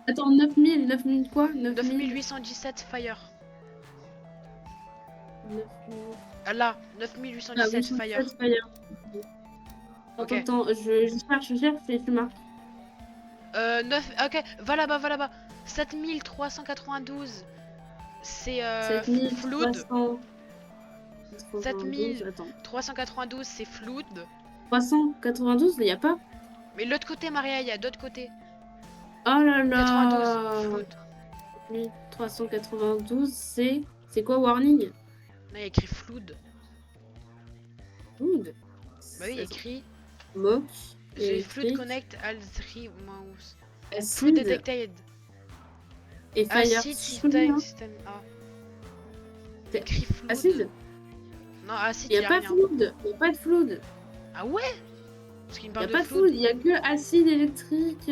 Attends, 9000 quoi? 9817 fire. 9000. Ah là, 9817 fire. Attends, Ok. attends, je cherche et tu marques. 9. Ok, va là-bas, va là-bas. 7392. C'est Flood. 7392, c'est Flood. 392, il n'y a pas? Mais l'autre côté, Maria, il y a d'autres côtés. Oh là 92, là! Flood. 1392, c'est quoi Warning? Là, il y a écrit Flood. Flood? Bah oui, il y a écrit. Mock. J'ai Flood Connect All 3 Mouse. Acid Flood Detected. et Fire. Acid System A. C'est écrit Flood. Acide? Non, acide, Il n'y a pas rien. Flood. Il n'y a pas de Flood. Ah ouais? Parce qu'il me Il parle n'y a de pas de Flood. Il n'y a que acide électrique,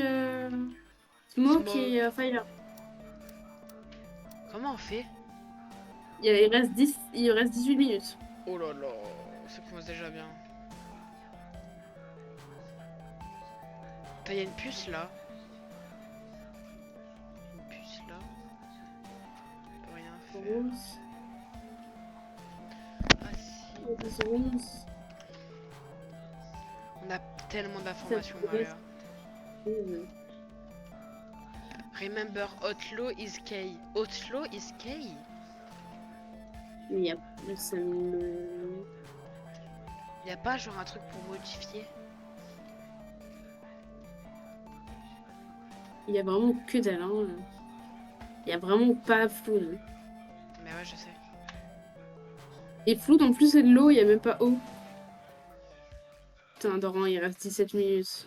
smoke Smoke. et Fire. Comment on fait? Il reste 18 minutes. Oh là là, ça commence déjà bien. Il y a une puce là. Une puce là. On peut rien faire. Rose. Ah si. Rose. On a tellement d'informations, Maria. Remember, Outlaw is K. Outlaw is K? Mais ça me... Y a pas genre un truc pour modifier? Il y a vraiment que dalle, hein. Il y a vraiment pas Flood. Mais ouais, je sais. Et Flood, en plus, c'est de l'eau, il n'y a même pas eau. Putain, Doran, il reste 17 minutes.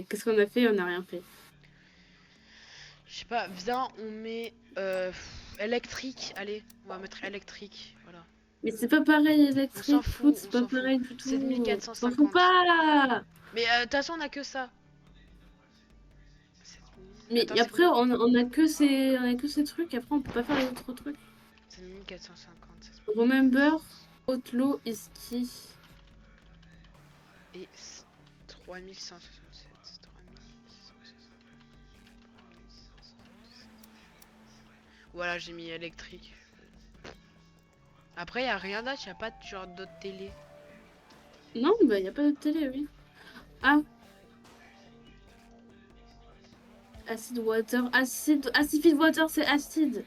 Qu'est-ce qu'on a fait? On n'a rien fait. Je sais pas, viens, on met électrique. Allez, on va mettre électrique. Voilà. Mais c'est pas pareil, électrique. On s'en fout, C'est pas pareil du tout. 7450. On s'en fout pas. Mais de toute façon, on a que ça. Mais attends, après, on a que ces trucs. Après, on peut pas faire les autres trucs. 7450. Remember, Outlaw is key. Et 3167. 3167. Voilà, j'ai mis électrique. Après, y a rien d'autre, y a pas de genre d'autres télé. Non, bah y a pas de télé, oui. Ah. Acid water. Acidified water, c'est acide.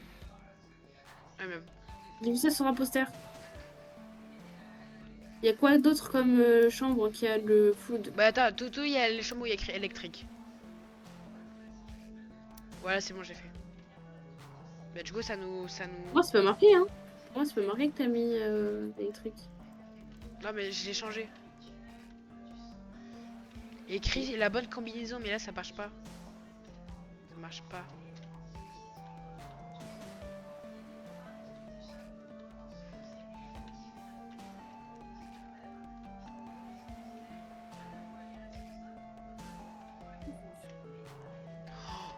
Ah, même. J'ai vu ça sur un poster. Il y a quoi d'autre comme chambre qui a le food? Bah attends, tout, il y a les chambres où il y a écrit électrique. Voilà, c'est bon, j'ai fait. Bah du coup, ça nous... Moi, c'est pas marqué, hein. Moi, c'est pas marqué que t'as mis électrique. Non, mais je l'ai changé. Il y a écrit la bonne combinaison, mais là, ça marche pas. Ça marche pas.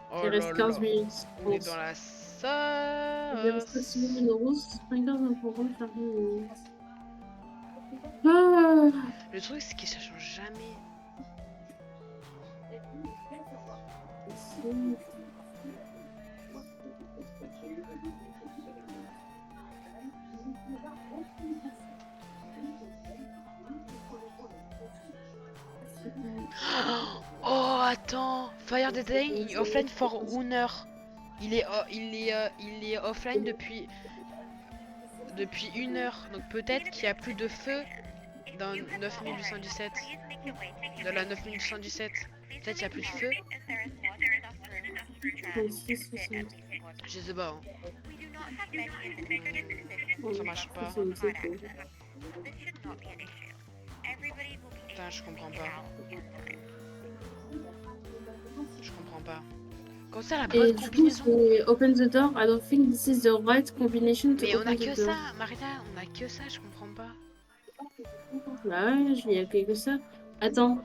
Oh il reste 15 minutes. On est dans la sauce. Il reste 6 minutes rose. Ah. Le truc, c'est que ça change jamais. Oh, attends. Fire Detecting offline for 1 heure. Il est offline depuis 1 heure. Donc peut-être qu'il n'y a plus de feu dans 9817. Dans la 9817. Peut-être qu'il n'y a plus de feu. Je sais pas. Hein. Ça marche pas. Putain, je comprends pas. Je comprends pas. Comme ça, la bonne Et du coup, combinaison. c'est open the door. I don't think this is the right combination to Mais on a open the que door. ça, Maria, on a que ça, je comprends pas. Bah ouais, il y a que ça. Attends.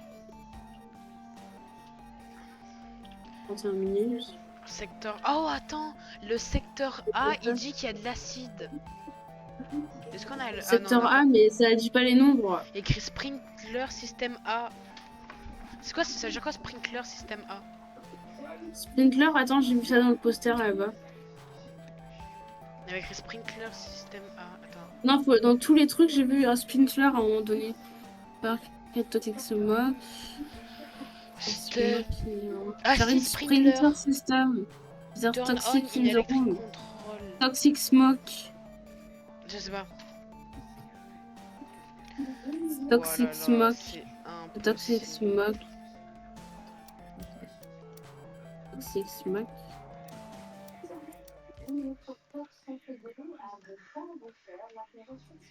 31 minutes. Secteur... Oh, attends, le secteur A, il dit qu'il y a de l'acide. Est-ce qu'on a le... Ah non, on Secteur n'a pas... A, mais ça dit pas les nombres. Écrit Sprinkler System A. C'est quoi, ça veut dire quoi Sprinkler System A? Sprinkler, attends, j'ai vu ça dans le poster là-bas. Il y avait écrit Sprinkler System A, attends. Non, dans tous les trucs, j'ai vu un sprinkler à un moment donné. Par Toxic Smoke. C'était... Ah, si, Sprinkler. System. Turn Toxic on in in the electric room. control. Toxic Smoke. Je sais pas. Toxic Oh là là, Smoke. c'est Toxic impossible. Smoke. Toxic Smoke.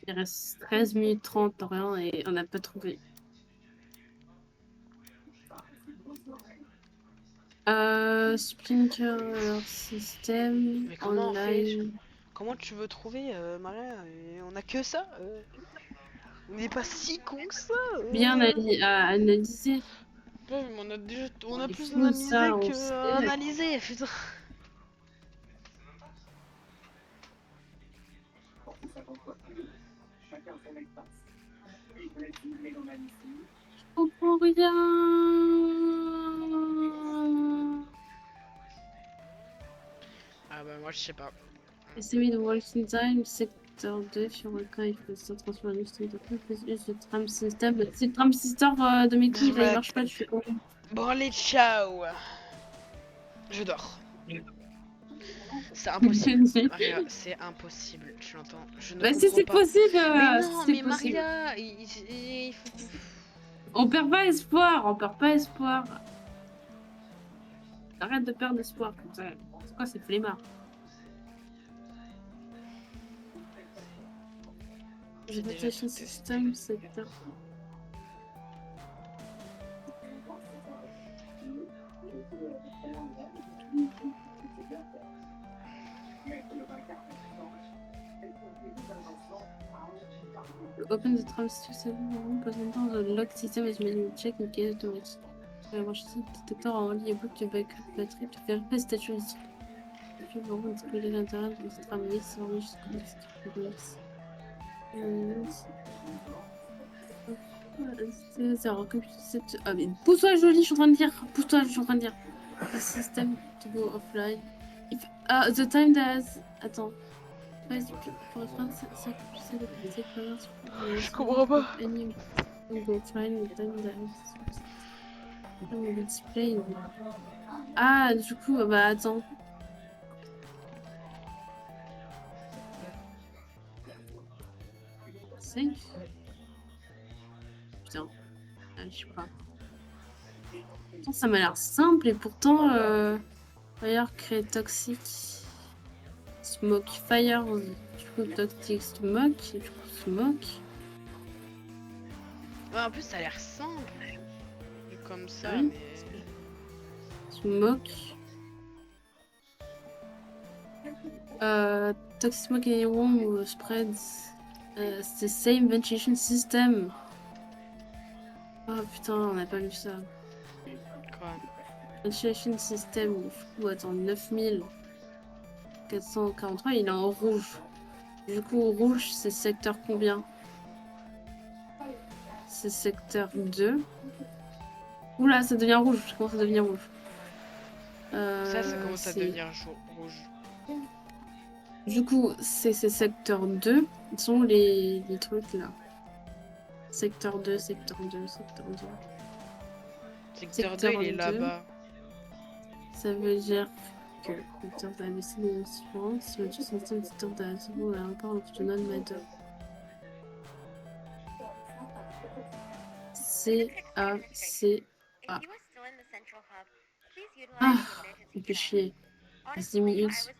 Il reste 13 minutes 30 rien et on n'a pas trouvé. Sprinkler System. Mais comment on fait? Online. Comment tu veux trouver, Maria? On a que ça. On n'est pas si con que ça. Bien analysé. Ouais, mais on a Il plus faut ça, analysé on que sait. analysé, putain. Je comprends rien. Ah bah moi je sais pas. Estimate the working time, secteur 2, sur le cas, il faut se transformer en système de plus le tram system. C'est le tram system de mes couilles, là, il marche pas, je suis con. Bon allez, ciao. Je dors. C'est impossible. Maria, c'est impossible. Tu l'entends? Je ne Bah comprends si c'est pas. possible. Mais non, c'est mais possible. Maria, il faut... On perd pas espoir, on perd pas espoir. Arrête de perdre espoir comme ça. C'est quoi ces flemmards? Vegetation system, secteur. Open the tram system, presenting the lock system is manual check in case automatic. Brancher ce détecteur en ligne bloc de backup batterie pour vérifier le statut du je vais vraiment décoller l'intérieur de cette tramway sans lui jusqu'au next. Ah mais pousse-toi Jolie, je suis en train de dire. Pousse-toi, je suis en train de dire. The system to go offline. The time that... Attends. Pour reprendre ça, Je comprends pas. Go offline, the time that... Display. Ah, du coup, bah attends. Safe. Putain. Ah, je sais pas. Pourtant, ça m'a l'air simple et pourtant... Fire crée toxic. Smoke fire. Du coup, toxic smoke. Et du coup, smoke. Ouais, en plus ça a l'air simple. Comme ça, Oui. mais... Smoke. Toxic smoke in room spreads. C'est same ventilation system. Oh putain, on n'a pas vu ça. Quoi? Ventilation system, du coup, attends, 9443, il est en rouge. Du coup, rouge, c'est secteur combien? C'est secteur 2. Oula, ça devient rouge, ça commence à devenir rouge. Ça commence à devenir rouge. Du coup, c'est secteur 2. Ils sont les trucs là. Secteur 2, secteur 2, secteur 2. Secteur 2, il est là-bas. Ça veut dire que secteur d'ABC de suivance, le système secteur d'ABC ou l'aéroport autonome matter. C-A-C-A. Ah, il fait chier. 10 minutes.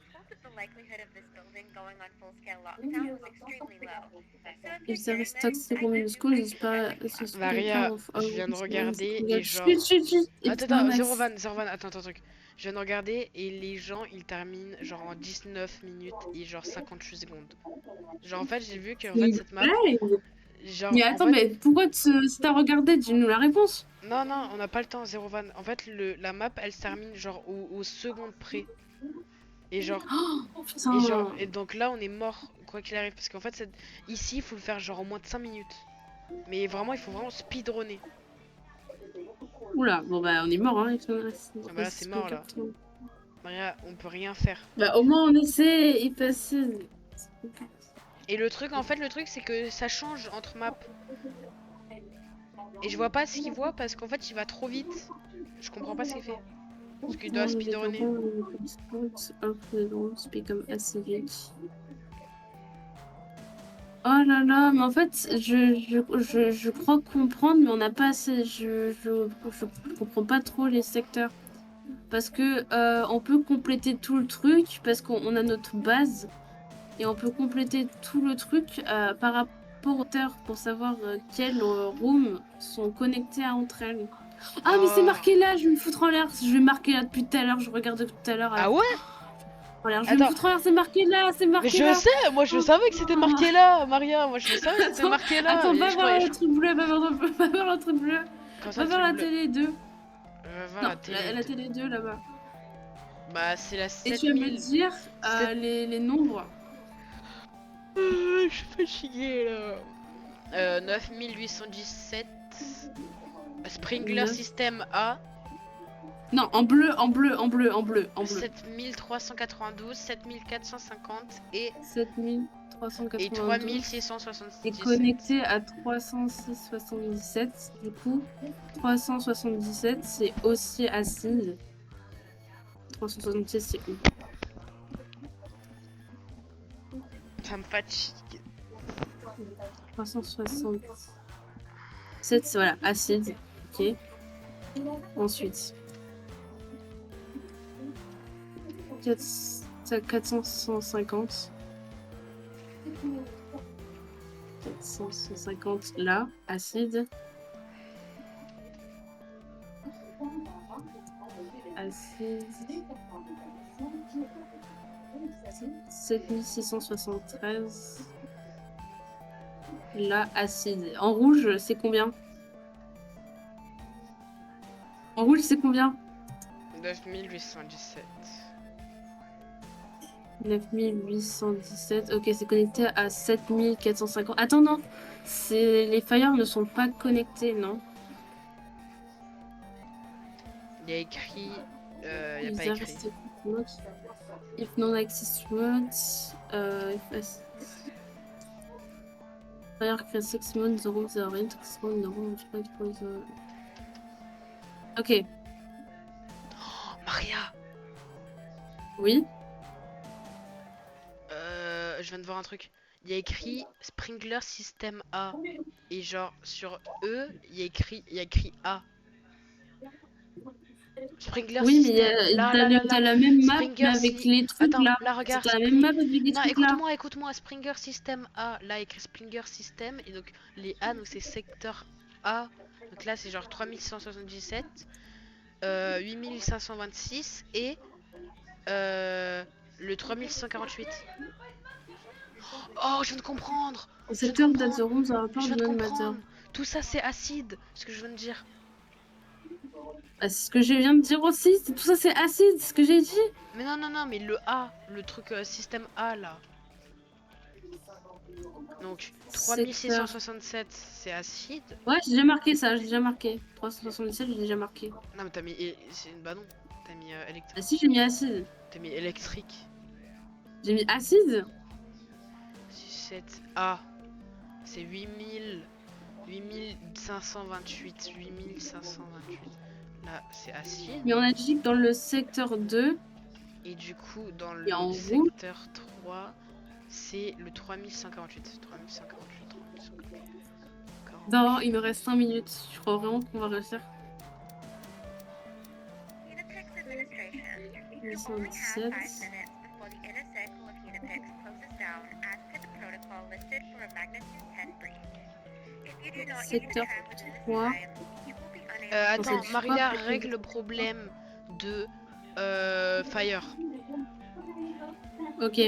If there is toxic women in school, Maria, je viens de regarder et genre... Chut. Attends, 0 van, attends, truc. Je viens de regarder et les gens ils terminent genre en 19 minutes et genre 58 secondes. Genre en fait j'ai vu que en C'est fait une cette map, blague. genre Mais en attends, fait mais pourquoi si t'as regardé, dis-nous la réponse. non on n'a pas le temps zéro van. En fait la map elle se termine genre aux secondes près. Et genre Oh, putain. et donc là on est mort quoi qu'il arrive parce qu'en fait ici il faut le faire genre en moins de 5 minutes. Mais vraiment il faut vraiment speedrunner. Oula, bon bah on est mort, hein. Ah bah là c'est mort là. Maria, on peut rien faire. Bah au moins on essaie et passer. Et le truc en fait le truc c'est que ça change entre maps. Et je vois pas ce qu'il voit parce qu'en fait il va trop vite. Je comprends pas ce qu'il fait. Parce qu'il doit speedrunner. Become acidic. Oh là là, mais en fait, je crois comprendre, mais on n'a pas assez. Je comprends pas trop les secteurs. Parce que on peut compléter tout le truc, parce qu'on a notre base, et on peut compléter tout le truc par rapport aux terres pour savoir quelles rooms sont connectées entre elles. Ah, mais c'est Oh. marqué là, je vais me foutre en l'air. Je vais marquer là depuis tout à l'heure, je regarde tout à l'heure. Ah ouais? Je vais me Attends. foutre en l'air, c'est marqué là, c'est Mais marqué je là. sais, moi je savais que c'était marqué là, Maria. Moi je savais que c'était marqué là. Attends, Et va je voir croyais. le truc bleu, va voir le truc bleu. Comme ça Va le voir truc la bleu. télé 2. Voir Non, la télé. la télé 2 là-bas. Bah c'est la Et tu vas me 7000. dire les nombres. Je suis fatiguée là. 9817. Sprinkler 9. System A. Non, en bleu, en bleu, en bleu, en bleu, en bleu. 7392, 7450 et 7392 3677. est connecté à 306,77. Du coup, 377 c'est aussi acide. 377 c'est où? Ça me fatigue. 367 c'est voilà, acide. Ok. Ensuite. 450. 450 là, acide. Acide. 7673. Là, acide. En rouge, c'est combien? En rouge, c'est combien? 9817. 9817. Ok, c'est connecté à 7450. Attends, non. Les fires ne sont pas connectés, non? Il y a écrit. Il y a pas écrit. If non-access mode. Fire create 6 mode, 0, 0, 6 mode, 0, Ok. Oh, Maria! Oui. Je viens de voir un truc. Il y a écrit Sprinkler System A. Et genre sur E, il y a écrit A. Sprinkler Oui, System. mais Là. t'as la même map, mais Sprinkler avec les trucs Attends, là. là regarde. T'as la même map avec les Non, trucs là. écoute-moi. Sprinkler System A. Là écrit Sprinkler System. Et donc les A, donc c'est secteur A. Donc là c'est genre 3677. 8526 et le 3648. Oh, je viens de comprendre. Je viens de comprendre. Tout ça c'est acide, ce que je viens de dire. Bah, c'est ce que je viens de dire aussi. Tout ça c'est acide, ce que j'ai dit. Mais non, mais le A, le truc système A là. Donc 3667 c'est acide. Ouais, j'ai déjà marqué ça, j'ai déjà marqué. 377, j'ai déjà marqué. Non, mais t'as mis. Bah non, t'as mis électrique. Ah si, j'ai mis acide. T'as mis électrique. J'ai mis acide. 67 A. C'est 8528. 8528. Là, c'est acide. Mais on a dit que dans le secteur 2. Et du coup, dans le secteur 3, c'est le 3148. 3148. Non, il me reste 5 minutes. Je crois vraiment qu'on va réussir. 117. Secteur 3. Attends, Maria règle le problème de Fire. Ok.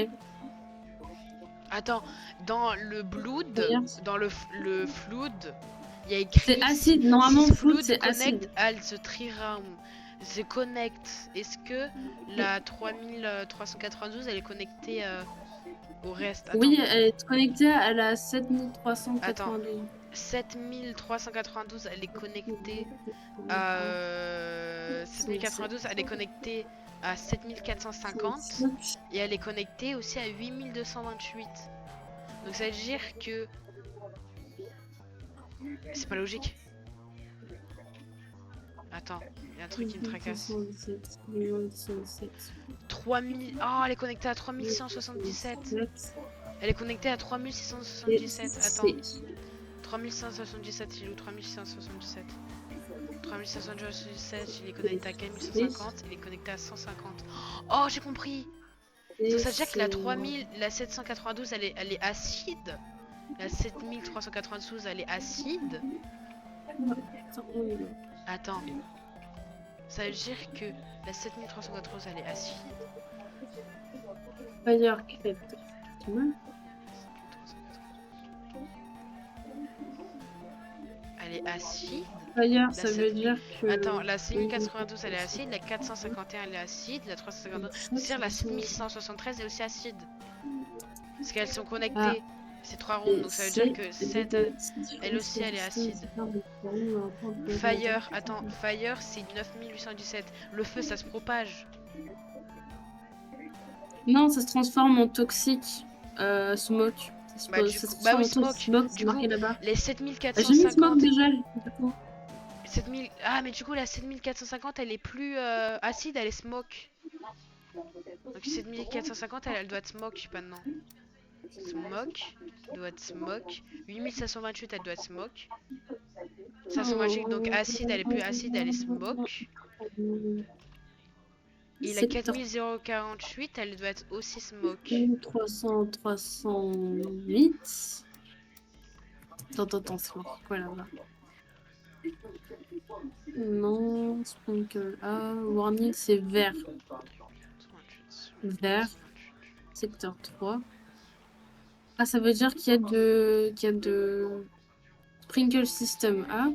Attends, dans le blood, Fire. dans le flood, il y a écrit C'est acide. Normalement, sys flood, flood c'est connect acide. all the three round. The connect. Est-ce que la 3392 elle est connectée au reste? Attends, Oui, elle est connectée à la attends. 7392. 7392 elle est connectée à 7092 elle est connectée à 7450 et elle est connectée aussi à 8228. Donc ça veut dire que c'est pas logique. Attends, il y a un truc qui me tracasse. 3000. Oh, elle est connectée à 3177. Elle est connectée à 3677. Attends. 3577, il est où 3677? 3577, il est connecté à 4150, il est connecté à 150. Oh, j'ai compris! Donc ça veut dire que la 3000, la 792, elle est acide. La 7392, elle est acide. Attends. Ça veut dire que la 7392, elle est acide. Fire Crypt. Elle est acide. Fire, ça veut dire que... Attends, la 6092 elle est acide, la 451 elle est acide, la 352. C'est-à-dire la 7173 est aussi acide. Parce qu'elles sont connectées. C'est 3 rondes, donc ça veut dire que 7 elle aussi elle est acide. Fire, attends, Fire c'est 9817. Le feu ça se propage. Non, ça se transforme en toxique. Smoke. Bah, du coup, bah oui, smoke. Du coup, les J'ai mis 7450. smoke déjà, du coup. 7000. Ah, mais du coup, la 7450 elle est plus acide, elle est smoke. Donc 7450 elle doit être smoke maintenant. Smoke, doit être smoke. 8528 elle doit être smoke. 528 donc acide, elle est plus acide, elle est smoke. Et la 4048 elle doit être aussi smoke. 308. Attends, c'est quoi là-bas? Non, sprinkle A. Warning, c'est vert. Vert. Secteur 3. Ah, ça veut dire qu'il y a de sprinkle system A.